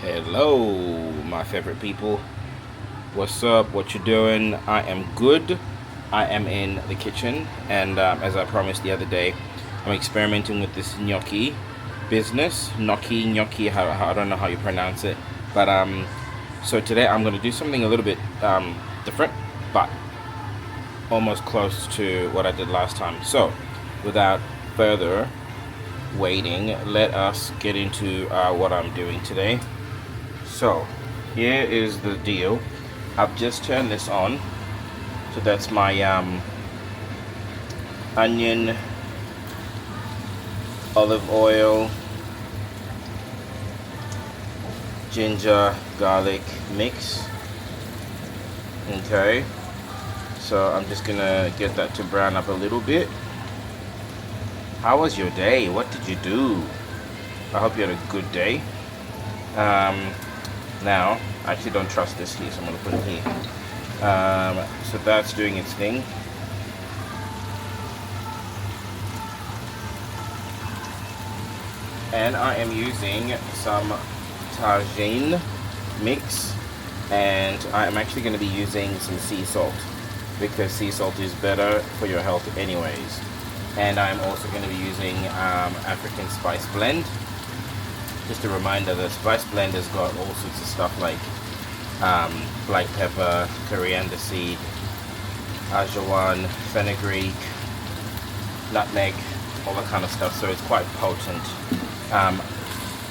Hello, my favorite people. What's up? What you doing? I am good. I am in the kitchen, and as I promised the other day, I'm experimenting with this gnocchi business. Gnocchi. I don't know how you pronounce it, but so today I'm going to do something a little bit different, but almost close to what I did last time. So, without further waiting, let us get into what I'm doing today. So, here is the deal. I've just turned this on. So that's my onion, olive oil, ginger, garlic mix. Okay. So I'm just gonna get that to brown up a little bit. How was your day? What did you do? I hope you had a good day. Now, I actually don't trust this here, so I'm going to put it here. So that's doing its thing. And I am using some tagine mix, and I'm actually going to be using some sea salt, because sea salt is better for your health anyways. And I'm also going to be using African spice blend. Just a reminder, the spice blend has got all sorts of stuff like black pepper, coriander seed, ajowan, fenugreek, nutmeg, all that kind of stuff, so it's quite potent.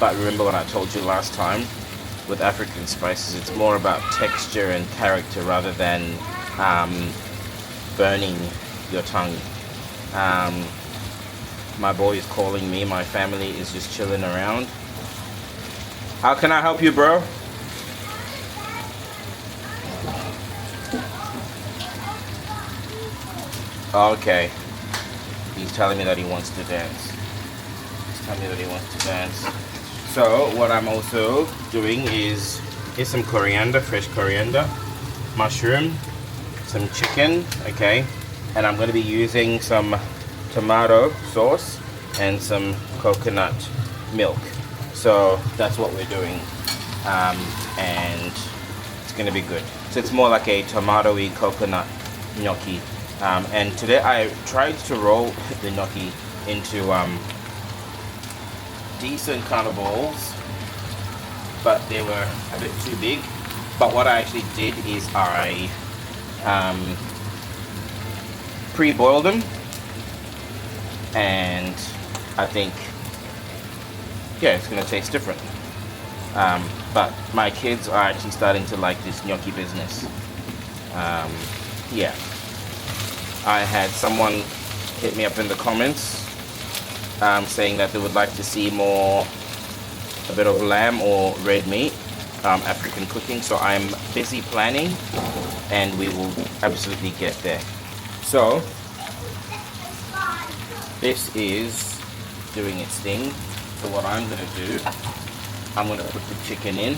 But remember what I told you last time, with African spices, it's more about texture and character rather than burning your tongue. My boy is calling me, my family is just chilling around. How can I help you, bro? Okay. He's telling me that he wants to dance. So what I'm also doing is some coriander, fresh coriander, mushroom, some chicken, okay? And I'm going to be using some tomato sauce and some coconut milk. So that's what we're doing, and it's going to be good. So it's more like a tomato-y coconut gnocchi. And today I tried to roll the gnocchi into decent kind of balls, but they were a bit too big. But what I actually did is I pre-boiled them, and I think, yeah, it's gonna taste different. But my kids are actually starting to like this gnocchi business. Yeah. I had someone hit me up in the comments saying that they would like to see a bit of lamb or red meat, African cooking. So I'm busy planning, and we will absolutely get there. So this is doing its thing. So what I'm going to do, I'm going to put the chicken in.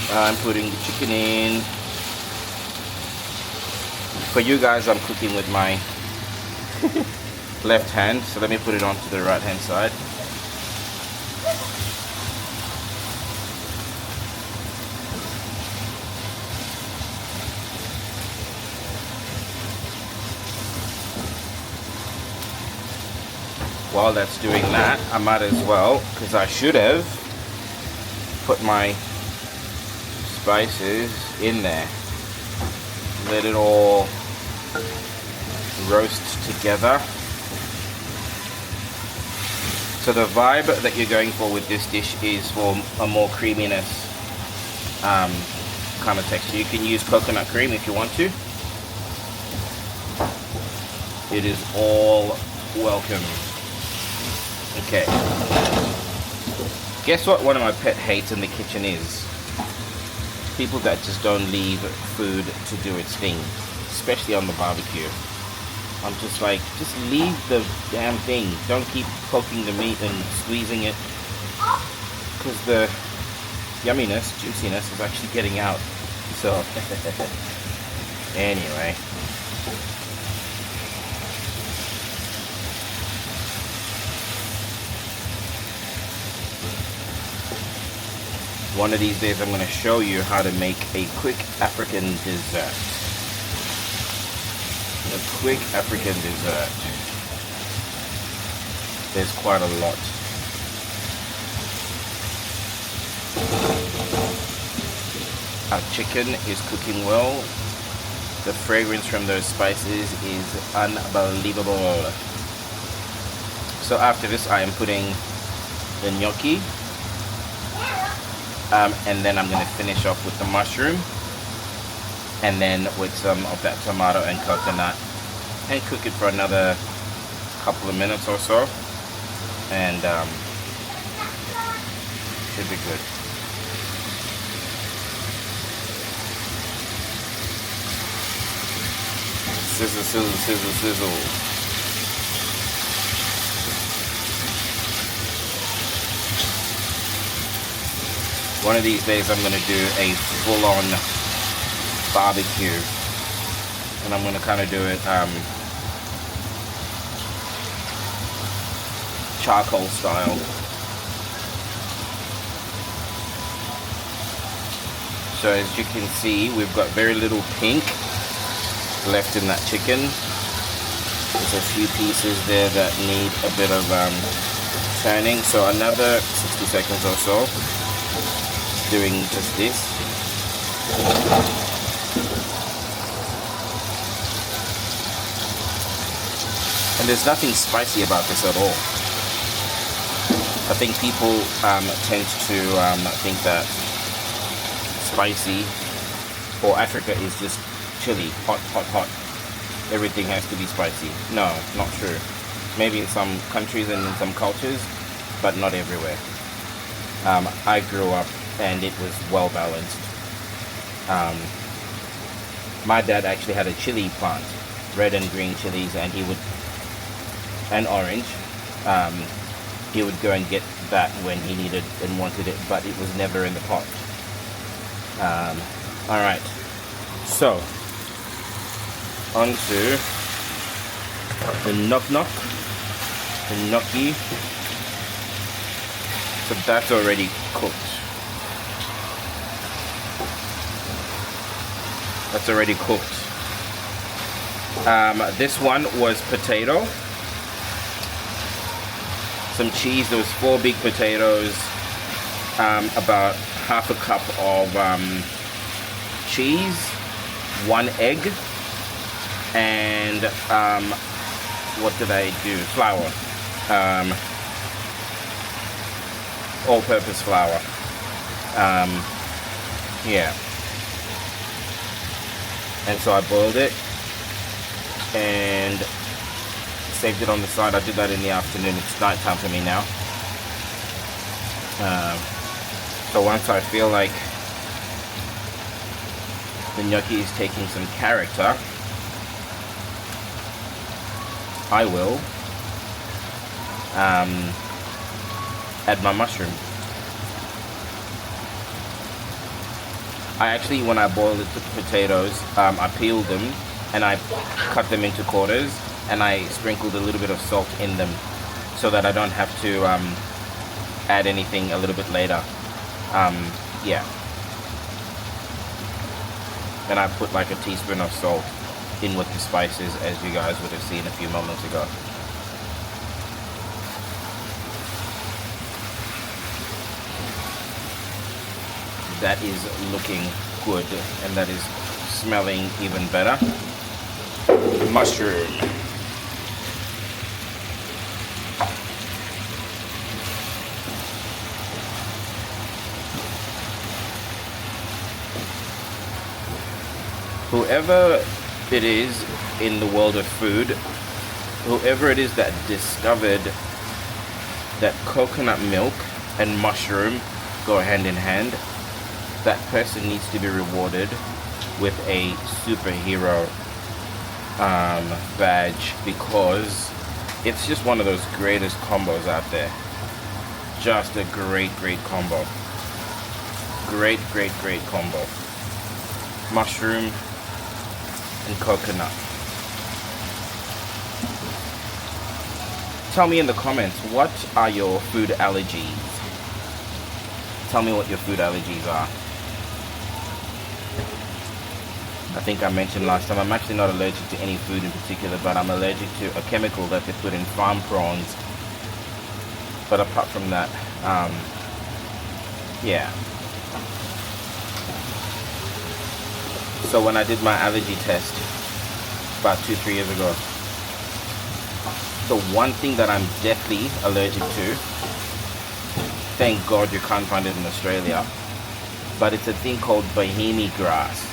I'm putting the chicken in. For you guys, I'm cooking with my left hand, so let me put it onto the right hand side. While that's doing that, I might as well, because I should have put my spices in there. Let it all roast together. So the vibe that you're going for with this dish is for a more creaminess kind of texture. You can use coconut cream if you want to. It is all welcome. Okay. Guess what one of my pet hates in the kitchen is? People that just don't leave food to do its thing, especially on the barbecue. I'm just like, just leave the damn thing. Don't keep poking the meat and squeezing it, because the yumminess, juiciness is actually getting out. So, anyway. One of these days I'm going to show you how to make a quick African dessert. A quick African dessert. There's quite a lot. Our chicken is cooking well. The fragrance from those spices is unbelievable. So after this I am putting the gnocchi. And then I'm going to finish off with the mushroom, and then with some of that tomato and coconut, and cook it for another couple of minutes or so, and should be good. Sizzle, sizzle, sizzle, sizzle. One of these days I'm going to do a full-on barbecue, and I'm going to kind of do it charcoal style. So as you can see, we've got very little pink left in that chicken. There's a few pieces there that need a bit of turning, so another 60 seconds or so. Doing just this. And there's nothing spicy about this at all. I think people tend to think that spicy or Africa is just chili, hot, hot, hot. Everything has to be spicy. No, not true. Maybe in some countries and in some cultures, but not everywhere. I grew up and it was well balanced. My dad actually had a chili plant, red and green chilies, and and orange. He would go and get that when he needed and wanted it, but it was never in the pot. All right, so onto the the gnocchi. So that's already cooked. That's already cooked. This one was potato, some cheese. There was 4 big potatoes, about half a cup of cheese, 1 egg, and what did I do? Flour, all-purpose flour. Yeah. And so I boiled it and saved it on the side. I did that in the afternoon. It's night time for me now. So once I feel like the gnocchi is taking some character, I will add my mushroom. I actually, when I boiled the potatoes, I peeled them and I cut them into quarters, and I sprinkled a little bit of salt in them so that I don't have to add anything a little bit later. Yeah. And I put like a teaspoon of salt in with the spices, as you guys would have seen a few moments ago. That is looking good, and that is smelling even better. Mushroom. Whoever it is in the world of food, whoever it is that discovered that coconut milk and mushroom go hand in hand, that person needs to be rewarded with a superhero badge, because it's just one of those greatest combos out there. Just a great combo. Great combo. Mushroom and coconut. tell me in the comments, what are your food allergies? Tell me what your food allergies are. I think I mentioned last time, I'm actually not allergic to any food in particular, but I'm allergic to a chemical that they put in farm prawns. But apart from that, yeah. So when I did my allergy test about 2-3 years ago, the one thing that I'm deathly allergic to, thank God you can't find it in Australia, but it's a thing called Bahimi grass.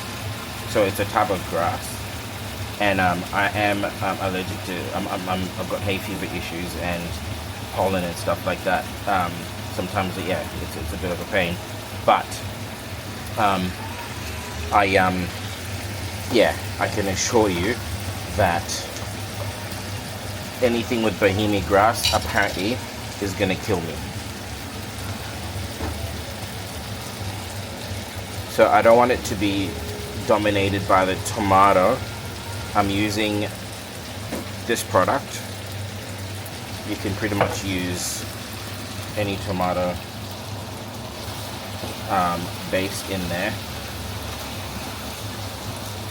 So it's a type of grass, and I am allergic to. I've got hay fever issues and pollen and stuff like that. Sometimes, yeah, it's a bit of a pain, but yeah, I can assure you that anything with Bahimi grass apparently is gonna kill me. So I don't want it to be dominated by the tomato. I'm using this product. You can pretty much use any tomato base in there.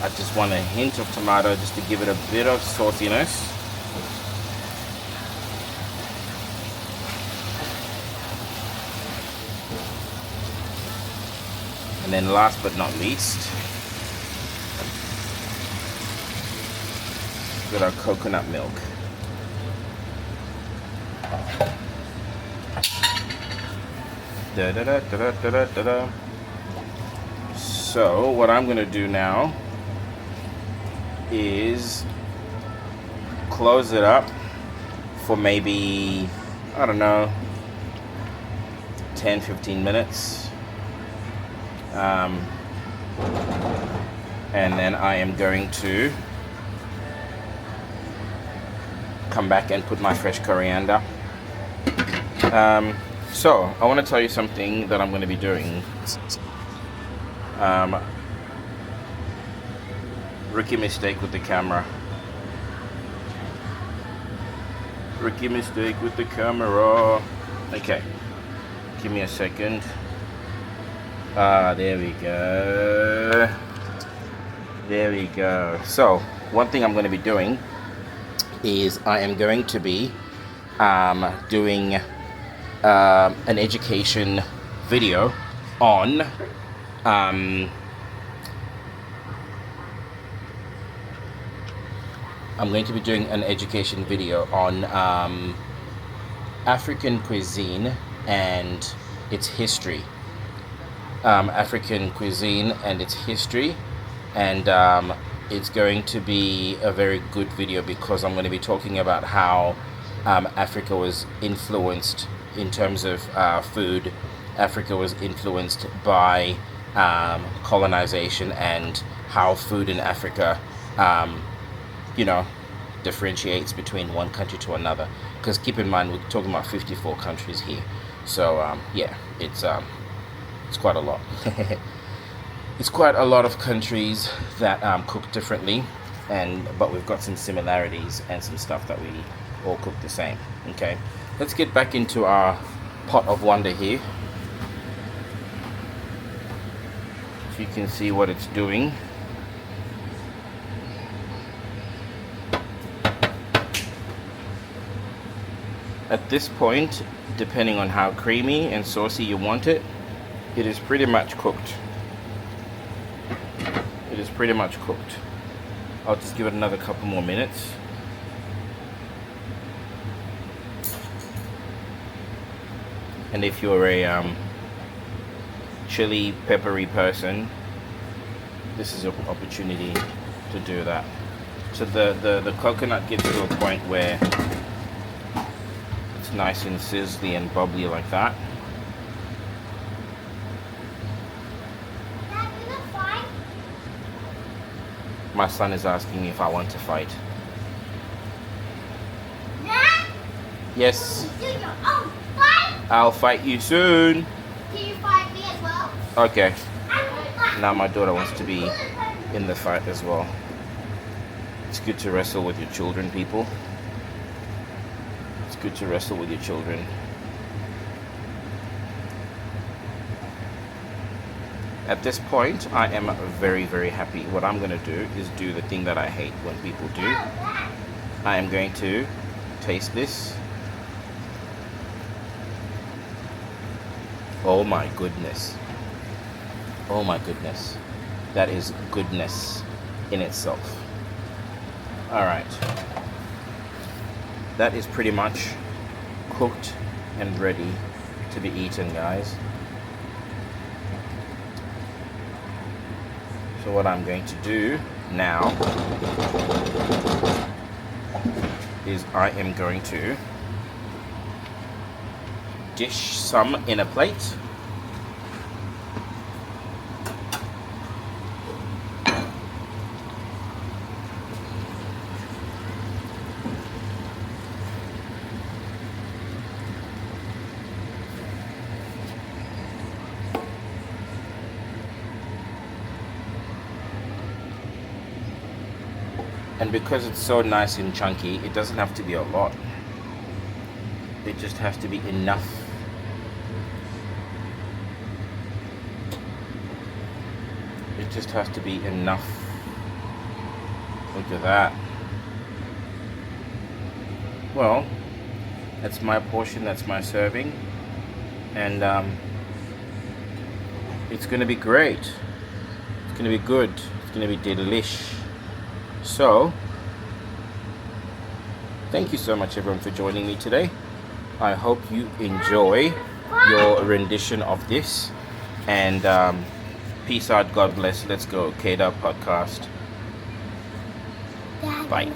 I just want a hint of tomato just to give it a bit of sauciness. And then last but not least, with our coconut milk. So what I'm gonna do now is close it up for maybe, I don't know, 10-15 minutes. And then I am going to come back and put my fresh coriander. So I want to tell you something that I'm going to be doing. Rookie mistake with the camera. Rookie mistake with the camera. Okay, give me a second. There we go. There we go. So one thing I'm going to be doing is I am going to be doing an education video on I'm going to be doing an education video on African cuisine and its history. African cuisine and its history, and it's going to be a very good video because I'm going to be talking about how Africa was influenced in terms of food. Africa was influenced by colonization, and how food in Africa differentiates between one country to another, because keep in mind we're talking about 54 countries here, so yeah, it's quite a lot. It's quite a lot of countries that cook differently, but we've got some similarities and some stuff that we all cook the same. Okay, let's get back into our pot of wonder here. If you can see what it's doing. At this point, depending on how creamy and saucy you want it, it is pretty much cooked. It is pretty much cooked. I'll just give it another couple more minutes. And if you're a chili peppery person, this is your opportunity to do that. So the coconut gets to a point where it's nice and sizzly and bubbly like that. Dad, you wanna fight? My son is asking me if I want to fight. Dad, Yes, do your own fight. I'll fight you soon. Can you fight me as well? Okay, I will fight. now my daughter wants to be in the fight as well. It's good to wrestle with your children, people. It's good to wrestle with your children. At this point, I am very, very happy. What I'm going to do is do the thing that I hate when people do. I am going to taste this. Oh my goodness. Oh my goodness. That is goodness in itself. Alright. That is pretty much cooked and ready to be eaten, guys. So what I'm going to do now is I am going to dish some in a plate. And because it's so nice and chunky, it doesn't have to be a lot. It just has to be enough. It just has to be enough. Look at that. Well, that's my portion, that's my serving. And it's gonna be great. It's gonna be good. It's gonna be delish. So, thank you so much everyone for joining me today. I hope you enjoy your rendition of this. And peace out, God bless. Let's go. Keda Podcast. Bye.